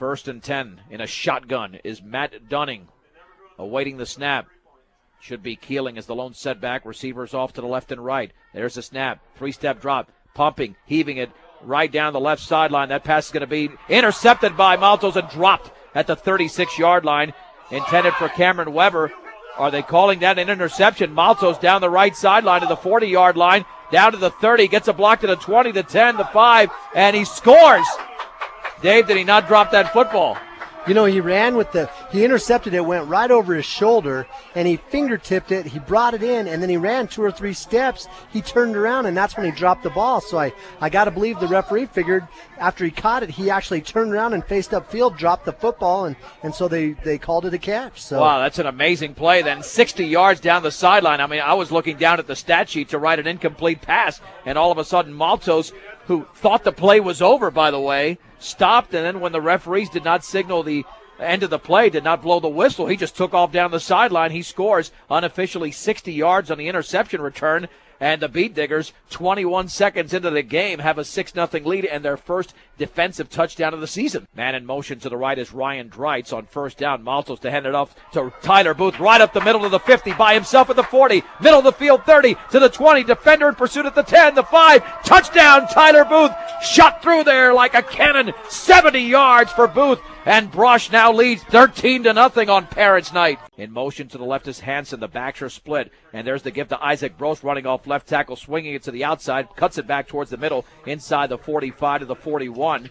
First and 10 in a shotgun is Matt Dunning awaiting the snap. Should be Keeling as the lone setback. Receivers off to the left and right. There's the snap. 3-step drop. Pumping, heaving it right down the left sideline. That pass is going to be intercepted by Maltos and dropped at the 36-yard line. Intended for Cameron Weber. Are they calling that an interception? Maltos down the right sideline to the 40-yard line. Down to the 30. Gets a block to the 20, the 10, the 5. And he scores. Dave, did he not drop that football? You know, he intercepted it, went right over his shoulder, and he fingertipped it. He brought it in, and then he ran 2 or 3 steps. He turned around, and that's when he dropped the ball. So I got to believe the referee figured after he caught it, he actually turned around and faced upfield, dropped the football, and so they called it a catch. So wow, that's an amazing play then. 60 yards down the sideline. I mean, I was looking down at the stat sheet to write an incomplete pass, and all of a sudden Maltos, who thought the play was over, by the way, stopped, and then when the referees did not signal the end of the play, did not blow the whistle, he just took off down the sideline. He scores unofficially 60 yards on the interception return, and the Beat Diggers, 21 seconds into the game, have a 6-0 lead and their first defensive touchdown of the season. Man in motion to the right is Ryan Dreitz on first down. Maltos to hand it off to Tyler Booth right up the middle of the 50 by himself at the 40. Middle of the field 30 to the 20. Defender in pursuit at the 10, the 5. Touchdown Tyler Booth. Shot through there like a cannon. 70 yards for Booth. And Brush now leads 13-0 on Parents' Night. In motion to the left is Hansen. The backs are split. And there's the give to Isaac Brost running off left tackle, swinging it to the outside, cuts it back towards the middle, inside the 45 to the 41.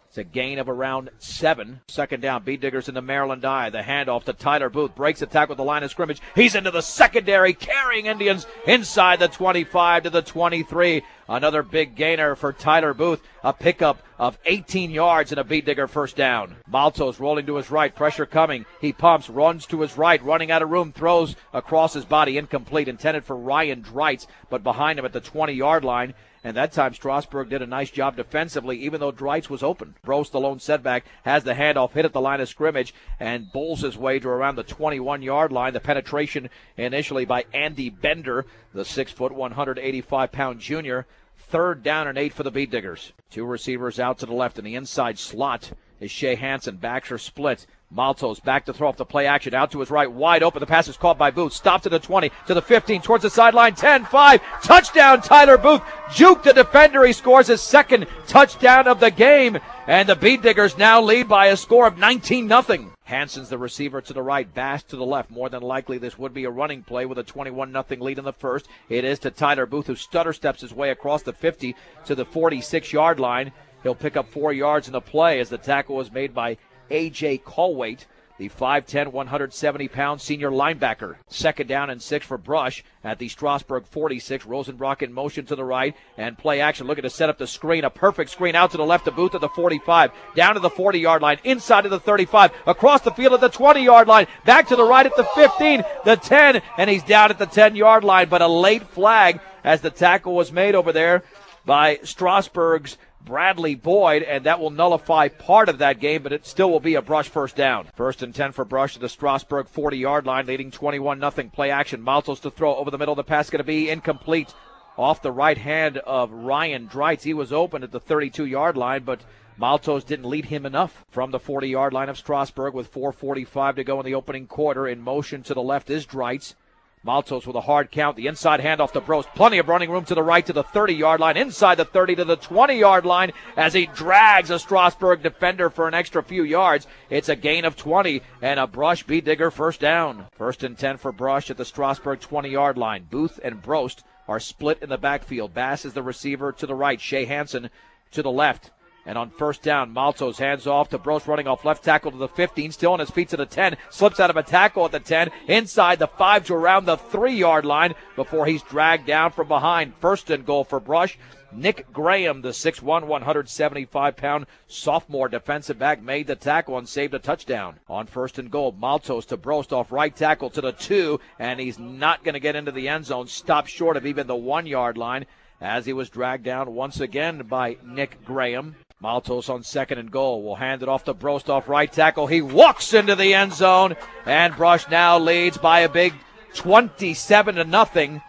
It's a gain of around 7. Second down, Beat Diggers in the Maryland I. The handoff to Tyler Booth. Breaks the tackle at the line of scrimmage. He's into the secondary, carrying Indians inside the 25 to the 23. Another big gainer for Tyler Booth. A pickup of 18 yards and a Beat Digger first down. Maltos rolling to his right. Pressure coming. He pumps, runs to his right. Running out of room. Throws across his body. Incomplete. Intended for Ryan Dreitz, but behind him at the 20-yard line. And that time Strasburg did a nice job defensively, even though Dreitz was open. Brost, the lone setback, has the handoff, hit at the line of scrimmage, and bowls his way to around the 21-yard line. The penetration initially by Andy Bender, the 6-foot, 185-pound junior. Third down and 8 for the Beat Diggers. 2 receivers out to the left. In the inside slot is Shea Hansen. Backs are split. Maltos back to throw off the play action. Out to his right, wide open. The pass is caught by Booth. Stopped to the 20, to the 15, towards the sideline. 10, 5. Touchdown, Tyler Booth. Juked the defender. He scores his second touchdown of the game. And the Beat Diggers now lead by a score of 19-0. Hansen's the receiver to the right, Bass to the left. More than likely, this would be a running play with a 21-0 lead in the first. It is to Tyler Booth, who stutter steps his way across the 50 to the 46-yard line. He'll pick up 4 yards in the play as the tackle was made by A.J. Colwaite, the 5'10", 170-pound senior linebacker. Second down and 6 for Brush at the Strasburg 46. Rosenbrock in motion to the right and play action, looking to set up the screen. A perfect screen out to the left of Booth at the 45. Down to the 40-yard line, inside of the 35. Across the field at the 20-yard line. Back to the right at the 15, the 10, and he's down at the 10-yard line. But a late flag as the tackle was made over there by Strasburg's Bradley Boyd, and that will nullify part of that game, but it still will be a Brush first down. First and 10 for Brush at the Strasburg 40-yard line, leading 21-0. Play action. Maltos to throw over the middle. The pass going to be incomplete off the right hand of Ryan Dreitz. He was open at the 32-yard line, but Maltos didn't lead him enough. From the 40-yard line of Strasburg with 4:45 to go in the opening quarter. In motion to the left is Dreitz. Maltos with a hard count. The inside handoff to Brost. Plenty of running room to the right to the 30-yard line. Inside the 30 to the 20-yard line as he drags a Strasburg defender for an extra few yards. It's a gain of 20 and a Brush Beat Digger first down. First and 10 for Brush at the Strasburg 20-yard line. Booth and Brost are split in the backfield. Bass is the receiver to the right. Shea Hansen to the left. And on first down, Maltos hands off to Brost, running off left tackle to the 15, still on his feet to the 10, slips out of a tackle at the 10, inside the 5 to around the 3-yard line before he's dragged down from behind. First and goal for Brush. Nick Graham, the 6'1", 175-pound sophomore defensive back, made the tackle and saved a touchdown. On first and goal, Maltos to Brost off right tackle to the 2, and he's not going to get into the end zone, stopped short of even the 1-yard line as he was dragged down once again by Nick Graham. Maltos on second and goal will hand it off to Brost off right tackle. He walks into the end zone, and Brush now leads by a big 27-0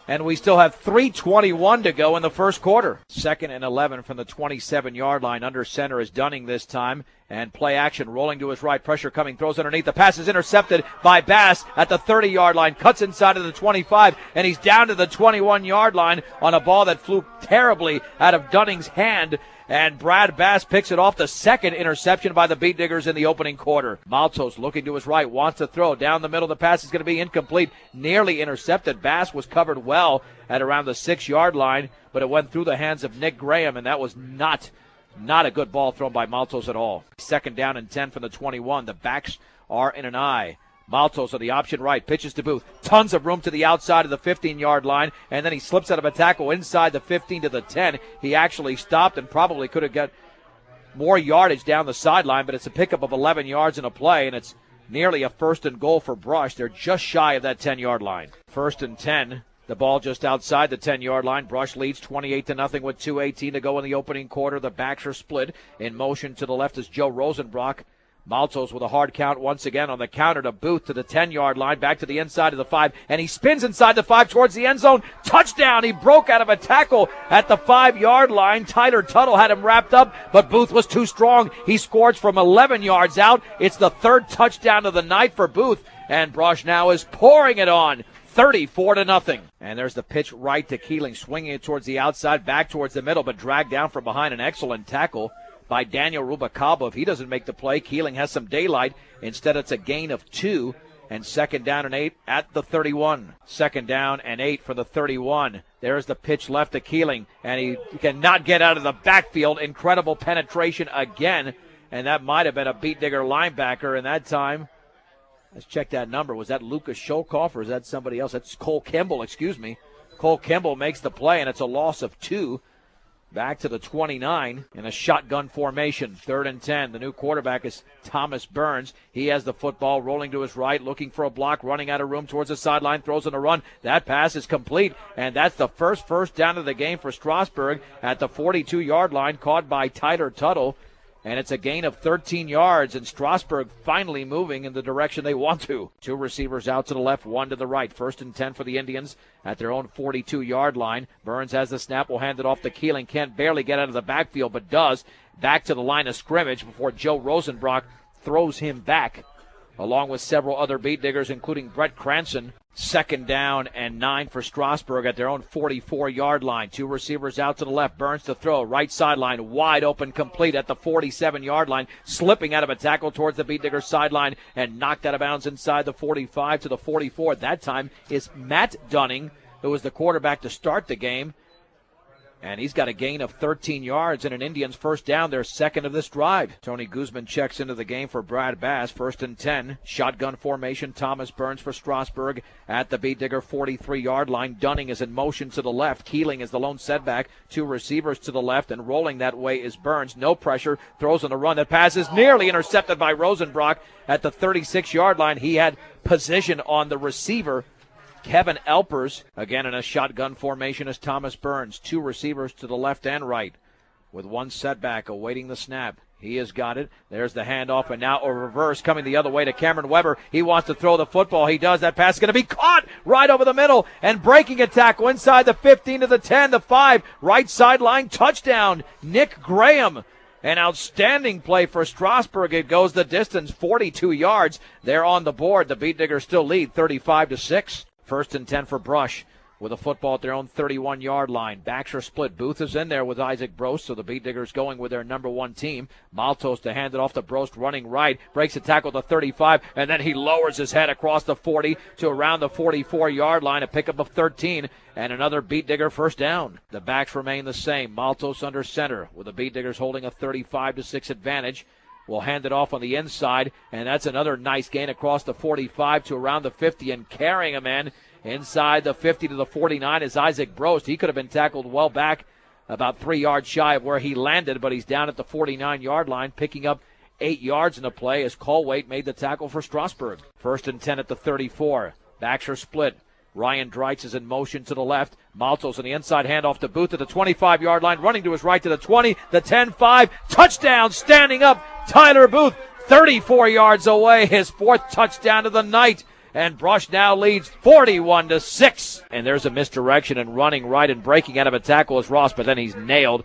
And we still have 3:21 to go in the first quarter. 2nd and 11 from the 27-yard line. Under center is Dunning this time. And play action rolling to his right. Pressure coming. Throws underneath. The pass is intercepted by Bass at the 30-yard line. Cuts inside of the 25. And he's down to the 21-yard line on a ball that flew terribly out of Dunning's hand. And Brad Bass picks it off, the second interception by the Beat Diggers in the opening quarter. Maltos looking to his right, wants to throw. Down the middle, the pass is going to be incomplete. Nearly intercepted. Bass was covered well at around the 6-yard line, but it went through the hands of Nick Graham, and that was not a good ball thrown by Maltos at all. 2nd down and 10 from the 21. The backs are in an eye. Maltos on the option right, pitches to Booth. Tons of room to the outside of the 15-yard line, and then he slips out of a tackle inside the 15 to the 10. He actually stopped and probably could have got more yardage down the sideline, but it's a pickup of 11 yards in a play, and it's nearly a 1st and goal for Brush. They're just shy of that 10-yard line. 1st and 10. The ball just outside the 10-yard line. Brush leads 28-0 with 2:18 to go in the opening quarter. The backs are split. In motion to the left is Joe Rosenbrock. Maltos with a hard count once again on the counter to Booth to the 10-yard line, back to the inside of the 5, and he spins inside the 5 towards the end zone. Touchdown! He broke out of a tackle at the 5-yard line. Tyler Tuttle had him wrapped up, but Booth was too strong. He scores from 11 yards out. It's the 3rd touchdown of the night for Booth, and Brush now is pouring it on. 34-0. And there's the pitch right to Keeling, swinging it towards the outside, back towards the middle, but dragged down from behind. An excellent tackle by Daniel Rubacaba. If he doesn't make the play, Keeling has some daylight. Instead, it's a gain of 2, and 2nd down and 8 at the 31. 2nd down and 8 for the 31. There's the pitch left to Keeling, and he cannot get out of the backfield. Incredible penetration again, and that might have been a Beat Digger linebacker in that time. Let's check that number. Was that Lucas Sholkoff or is that somebody else? That's Cole Kimball, excuse me. Cole Kimball makes the play, and it's a loss of 2. Back to the 29 in a shotgun formation. 3rd and 10. The new quarterback is Thomas Burns. He has the football rolling to his right, looking for a block, running out of room towards the sideline, throws on a run. That pass is complete, and that's the first down of the game for Strasburg at the 42-yard line, caught by Tyler Tuttle. And it's a gain of 13 yards, and Strasburg finally moving in the direction they want to. 2 receivers out to the left, 1 to the right. 1st and 10 for the Indians at their own 42-yard line. Burns has the snap, will hand it off to Keeling. Can't barely get out of the backfield, but does. Back to the line of scrimmage before Joe Rosenbrock throws him back, along with several other Beat Diggers, including Brett Cranston. 2nd down and 9 for Strasburg at their own 44-yard line. 2 receivers out to the left. Burns to throw. Right sideline, wide open, complete at the 47-yard line. Slipping out of a tackle towards the Beat Diggers sideline and knocked out of bounds inside the 45 to the 44. That time is Matt Dunning, who was the quarterback to start the game. And he's got a gain of 13 yards and an Indians 1st down, their 2nd of this drive. Tony Guzman checks into the game for Brad Bass. 1st and 10. Shotgun formation. Thomas Burns for Strasburg at the Beat Digger 43-yard line. Dunning is in motion to the left. Keeling is the lone setback. 2 receivers to the left, and rolling that way is Burns. No pressure. Throws on the run. That pass is nearly intercepted by Rosenbrock at the 36-yard line. He had position on the receiver, Kevin Elpers. Again in a shotgun formation is Thomas Burns. 2 receivers to the left and right with 1 setback awaiting the snap. He has got it. There's the handoff, and now a reverse coming the other way to Cameron Weber. He wants to throw the football. He does. That pass is going to be caught right over the middle, and breaking a tackle inside the 15 to the 10, the 5. Right sideline touchdown, Nick Graham. An outstanding play for Strasburg. It goes the distance, 42 yards. They're on the board. The Beat Diggers still lead 35-6. 1st and 10 for Brush with a football at their own 31-yard line. Backs are split. Booth is in there with Isaac Brost, so the Beat Diggers going with their number 1 team. Maltos to hand it off to Brost, running right. Breaks a tackle to 35, and then he lowers his head across the 40 to around the 44-yard line. A pickup of 13, and another Beat Digger 1st down. The backs remain the same. Maltos under center with the Beat Diggers holding a 35-6 advantage. Will hand it off on the inside, and that's another nice gain across the 45 to around the 50, and carrying a man inside the 50 to the 49 is Isaac Brost. He could have been tackled well back, about 3 yards shy of where he landed, but he's down at the 49-yard line, picking up 8 yards in the play as Colwait made the tackle for Strasburg. 1st and 10 at the 34. Backs are split. Ryan Dreitz is in motion to the left. Maltos on the inside, handoff to Booth at the 25-yard line, running to his right to the 20, the 10-5. Touchdown, standing up, Tyler Booth, 34 yards away, his 4th touchdown of the night. and Brush now leads 41-6. And there's a misdirection and running right and breaking out of a tackle is Ross, but then he's nailed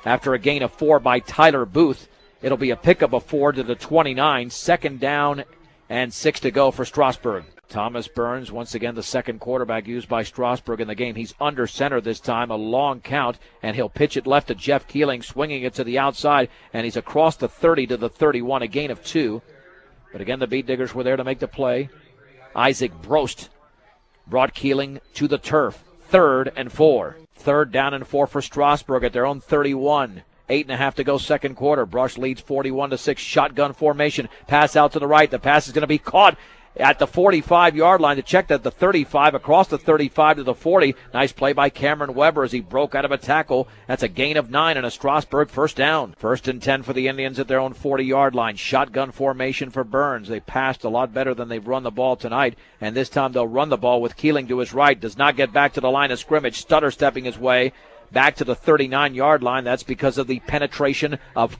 after a gain of 4 by Tyler Booth. It'll be a pickup of 4 to the 29, 2nd down and 6 to go for Strasburg. Thomas Burns, once again the second quarterback used by Strasburg in the game. He's under center this time, a long count, and he'll pitch it left to Jeff Keeling, swinging it to the outside, and he's across the 30 to the 31, a gain of 2. But again, the Beat Diggers were there to make the play. Isaac Brost brought Keeling to the turf. 3rd and 4. 3rd down and 4 for Strasburg at their own 31. 8.5 to go second quarter. Brush leads 41-6. Shotgun formation. Pass out to the right. The pass is going to be caught at the 45-yard line. To check that the 35 across the 35 to the 40. Nice play by Cameron Weber as he broke out of a tackle. That's a gain of 9 and a Strasburg first down. 1st and 10 for the Indians at their own 40-yard line. Shotgun formation for Burns. They passed a lot better than they've run the ball tonight, and this time they'll run the ball with Keeling to his right. Does not get back to the line of scrimmage. Stutter stepping his way back to the 39-yard line. That's because of the penetration of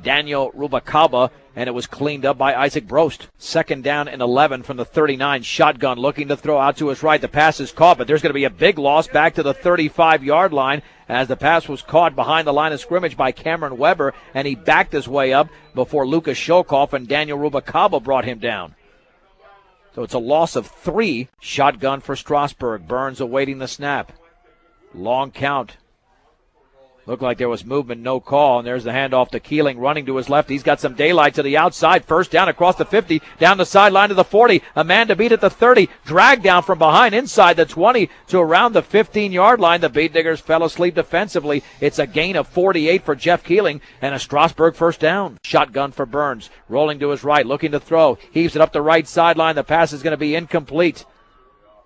Daniel Rubacaba, and it was cleaned up by Isaac Brost. 2nd down and 11 from the 39. Shotgun looking to throw out to his right. The pass is caught, but there's going to be a big loss back to the 35-yard line as the pass was caught behind the line of scrimmage by Cameron Weber, and he backed his way up before Lucas Shokoff and Daniel Rubacaba brought him down. So it's a loss of 3. Shotgun for Strasburg. Burns awaiting the snap. Long count. Looked like there was movement, no call, and there's the handoff to Keeling running to his left. He's got some daylight to the outside. 1st down across the 50, down the sideline to the 40. A man to beat at the 30. Dragged down from behind inside the 20 to around the 15-yard line. The Beat Diggers fell asleep defensively. It's a gain of 48 for Jeff Keeling and a Strasburg first down. Shotgun for Burns. Rolling to his right, looking to throw. Heaves it up the right sideline. The pass is going to be incomplete.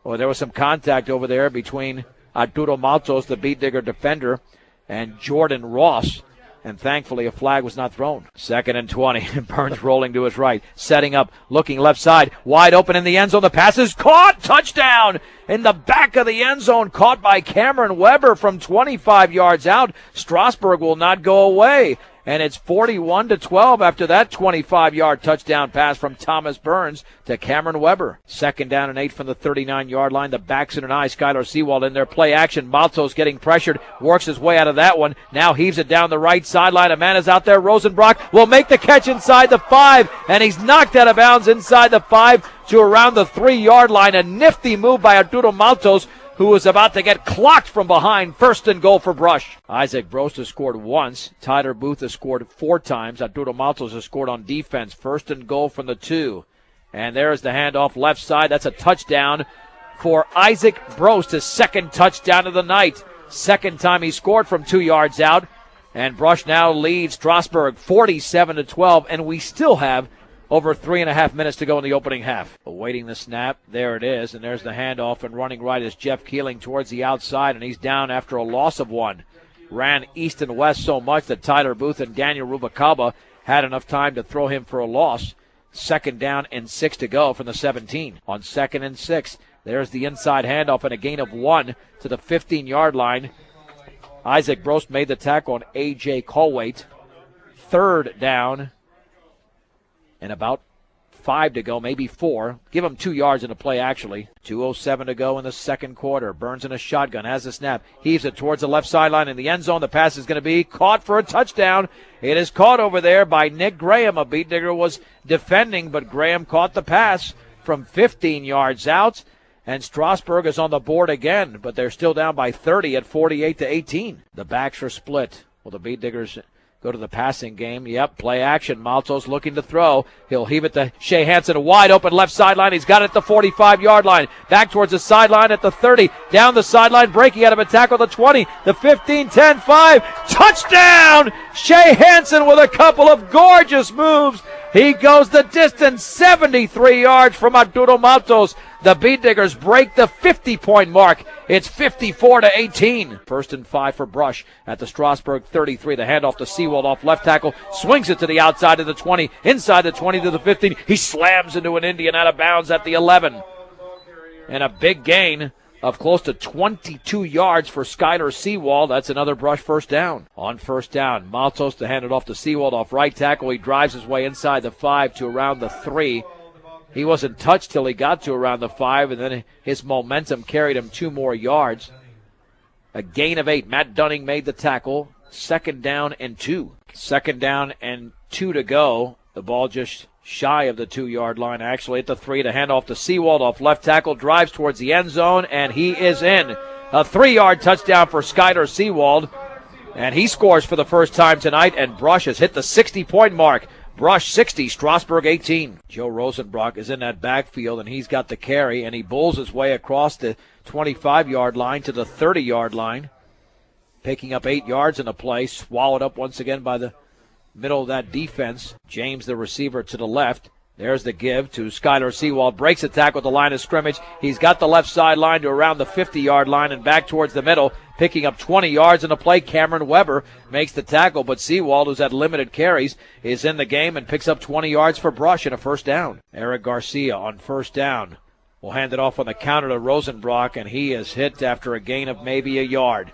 Well, there was some contact over there between Arturo Maltos, the Beat Digger defender, and Jordan Ross, and thankfully a flag was not thrown. 2nd and 20. Burns rolling to his right, setting up, looking left side, wide open in the end zone. The pass is caught. Touchdown in the back of the end zone, caught by Cameron Weber from 25 yards out. Strasburg will not go away. And it's 41-12 after that 25-yard touchdown pass from Thomas Burns to Cameron Weber. 2nd down and 8 from the 39-yard line. The backs in an eye. Skylar Seawald in their play action. Maltos getting pressured. Works his way out of that one. Now heaves it down the right sideline. A man is out there. Rosenbrock will make the catch inside the 5. And he's knocked out of bounds inside the 5 to around the 3-yard line. A nifty move by Arturo Maltos, who was about to get clocked from behind. 1st and goal for Brush. Isaac Brost has scored once. Tyler Booth has scored 4 times. Arturo Maltos has scored on defense. 1st and goal from the 2. And there's the handoff left side. That's a touchdown for Isaac Brost, his 2nd touchdown of the night. 2nd time he scored from 2 yards out. And Brush now leads Strasburg 47-12. And we still have over 3.5 minutes to go in the opening half. Awaiting the snap. There it is. And there's the handoff, and running right is Jeff Keeling towards the outside, and he's down after a loss of 1. Ran east and west so much that Tyler Booth and Daniel Rubacaba had enough time to throw him for a loss. 2nd down and 6 to go from the 17. On 2nd and 6, there's the inside handoff and a gain of 1 to the 15-yard line. Isaac Brost made the tackle on A.J. Colwaite. 3rd down and about 5 to go, maybe 4. Give him 2 yards in the play, actually. 2:07 to go in the second quarter. Burns in a shotgun, has the snap, heaves it towards the left sideline in the end zone. The pass is going to be caught for a touchdown. It is caught over there by Nick Graham. A Beat Digger was defending, but Graham caught the pass from 15 yards out. And Strasburg is on the board again, but they're still down by 30 at 48-18. The backs are split. Well, the Beat Diggers go to the passing game. Yep, play action. Maltos looking to throw. He'll heave it to Shea Hansen, a wide open left sideline. He's got it at the 45-yard line. Back towards the sideline at the 30. Down the sideline, breaking out of a tackle, the 20, the 15, 10, 5. Touchdown! Shea Hansen with a couple of gorgeous moves. He goes the distance, 73 yards from Arturo Maltos. The Beat Diggers break the 50-point mark. It's 54-18. 1st and 5 for Brush at the Strasburg 33. The handoff to Seawald off left tackle. Swings it to the outside of the 20. Inside the 20 to the 15. He slams into an Indian out of bounds at the 11. And a big gain of close to 22 yards for Skylar Seawald. That's another Brush first down. On 1st down, Maltos to hand it off to Seawald off right tackle. He drives his way inside the 5 to around the 3. He wasn't touched till he got to around the 5, and then his momentum carried him 2 more yards. A gain of 8. Matt Dunning made the tackle. 2nd down and 2. 2nd down and 2 to go. The ball just shy of the 2-yard line, actually, at the 3. To hand off to Seawald off left tackle, drives towards the end zone, and he is in. A 3-yard touchdown for Skylar Seawald, and he scores for the first time tonight, and Brush has hit the 60-point mark. Brush 60, Strasburg 18. Joe Rosenbrock is in that backfield, and he's got the carry, and he bulls his way across the 25-yard line to the 30-yard line, picking up 8 yards in the play, swallowed up once again by the middle of that defense. James, the receiver, to the left. There's the give to Skylar Seawald. Breaks the tackle at the line of scrimmage. He's got the left sideline to around the 50-yard line and back towards the middle, picking up 20 yards in the play. Cameron Weber makes the tackle, but Seawald, who's had limited carries, is in the game and picks up 20 yards for Brush and a first down. Eric Garcia on first down will hand it off on the counter to Rosenbrock, and he is hit after a gain of maybe a yard.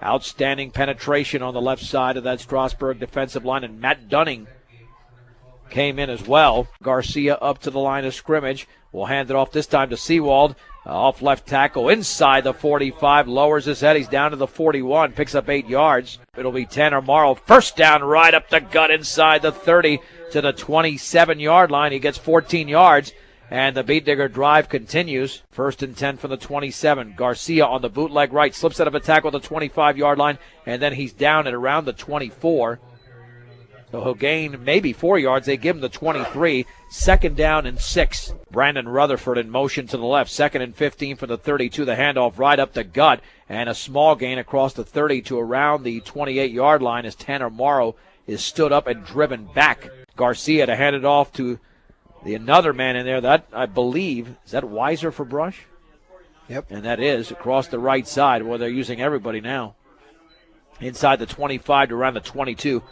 Outstanding penetration on the left side of that Strasburg defensive line, and Matt Dunning came in as well. Garcia up to the line of scrimmage. Will hand it off this time to Seawald. Off left tackle inside the 45. Lowers his head. He's down to the 41. Picks up 8 yards. It'll be Tanner Morrow. First down right up the gut inside the 30 to the 27-yard line. He gets 14 yards. And the Beat Digger drive continues. 1st and 10 from the 27. Garcia on the bootleg right. Slips out of a tackle at the 25-yard line. And then he's down at around the 24. So he'll gain maybe 4 yards. They give him the 23. 2nd down and 6. Brandon Rutherford in motion to the left. 2nd and 15 for the 32. The handoff right up the gut. And a small gain across the 30 to around the 28-yard line as Tanner Morrow is stood up and driven back. Garcia to hand it off to another man in there. That, I believe, is that Weiser for Brush? Yep. And that is across the right side where they're using everybody now. Inside the 25 to around the 22.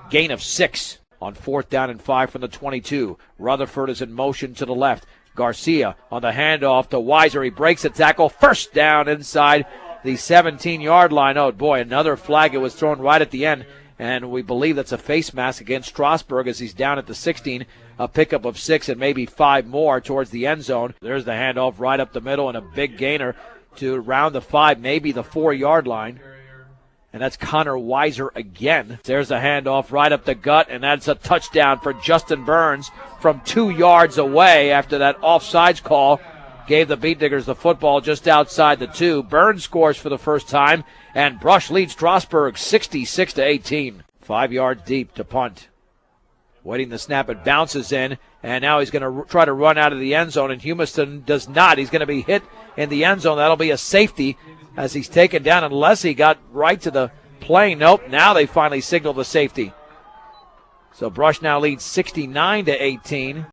Gain of 6 on 4th down and 5 from the 22. Rutherford is in motion to the left. Garcia on the handoff to Weiser. He breaks a tackle. First down inside the 17-yard line. Oh, boy, another flag. It was thrown right at the end, and we believe that's a face mask against Strasburg as he's down at the 16. A pickup of 6 and maybe 5 more towards the end zone. There's the handoff right up the middle and a big gainer to around the 5, maybe the 4-yard line. And that's Connor Weiser again. There's a handoff right up the gut, and that's a touchdown for Justin Burns from 2 yards away after that offsides call gave the Beat Diggers the football just outside the 2. Burns scores for the first time, and Brush leads Strasburg 66-18. 5 yards deep to punt. Waiting the snap, it bounces in, and now he's going to try to run out of the end zone, and Humiston does not. He's going to be hit in the end zone. That'll be a safety as he's taken down, unless he got right to the plane. Nope, now they finally signal the safety. So Brush now leads 69-18.